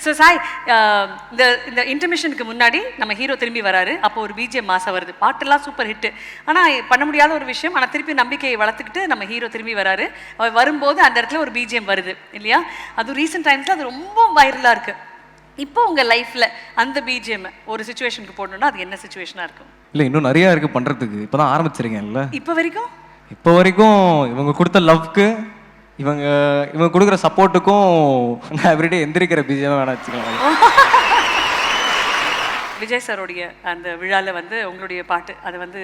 So Sai, இந்த இந்த இன்டர்மிஷனுக்கு முன்னாடி நம்ம ஹீரோ திரும்பி வராரு. அப்போ ஒரு பிஜிஎம் மாசம் வருது, பாட்டெல்லாம் சூப்பர் ஹிட். ஆனால் பண்ண முடியாத ஒரு விஷயம், ஆனால் திருப்பி நம்பிக்கையை வளர்த்துக்கிட்டு நம்ம ஹீரோ திரும்பி வராரு. அவர் வரும்போது அந்த இடத்துல ஒரு பிஜிஎம் வருது இல்லையா? அதுவும் ரீசெண்ட் டைம்ஸில் அது ரொம்ப வைரலாக இருக்குது. இப்போ உங்கள் லைஃப்பில் அந்த பிஜிஎம் ஒரு சுச்சுவேஷனுக்கு போடணும்னா அது என்ன சுச்சுவேஷனாக இருக்கும்? இல்லை, இன்னும் நிறையா இருக்குது பண்ணுறதுக்கு. இப்போ தான் ஆரம்பிச்சிருக்கேன்ல. இப்போ வரைக்கும் இவங்க கொடுத்த லவ்க்கு, இவங்க கொடுக்குற சப்போர்ட்டுக்கும் நான் எவ்ரிடே எந்திரிக்கிற பிஜிஎம் வேணா வச்சுக்கலாம். விஜய் சாரோடைய அந்த விழாவில் வந்து உங்களுடைய பாட்டு அதை வந்து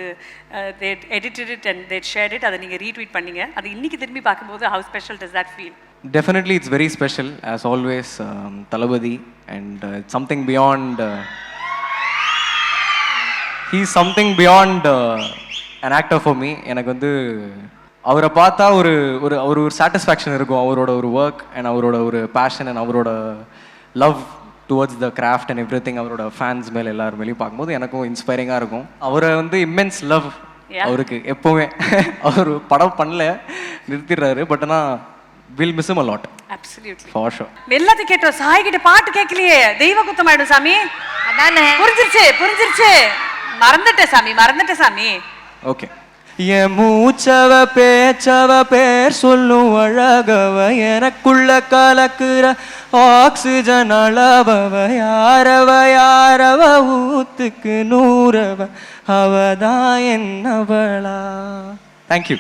they edited it and they shared it, அதை நீங்கள் ரீட்வீட் பண்ணீங்க. அது இன்னைக்கு திரும்பி பார்க்கும்போது how special does that feel? Definitely it's very special as always, Talabadi, and it's something beyond, he's something beyond an actor for me. எனக்கு வந்து அவரை பார்த்தா ஒரு சாட்டிஸ்ஃபேக்ஷன் இருக்கும், அவரோட ஒரு ஒர்க் அண்ட் அவரோட ஒரு பேஷன் அண்ட் அவரோட love towards the craft and every thing, அவரோட ஃபேன்ஸ் மேலே எல்லார் மேலேயும் பார்க்கும்போது எனக்கும் இன்ஸ்பைரிங்காக இருக்கும். அவரை வந்து இம்மென்ஸ் லவ் அவருக்கு எப்போவுமே. அவர் படம் பண்ணல, நிறுத்திடுறாரு, பட் ஆனால் we'll miss him a lot. Absolutely. For sure. எல்லாத்தையும் கேட்டோம், சாய் கிட்ட பாட்டு கேட்கலையே, தெய்வ குத்தம் ஆயிடும் சாமி. அதானே, புரிஞ்சிருச்சு. மறந்துட்ட சாமி. ஓகே. என் மூச்சவ பேச்சவ பேர் சொல்லும் அழகவ, எனக்குள்ள கலக்குற ஆக்சிஜன் அளவவ, யாரவ ஊத்துக்கு நூறவ, அவதான் என்னவளா. தேங்க்யூ.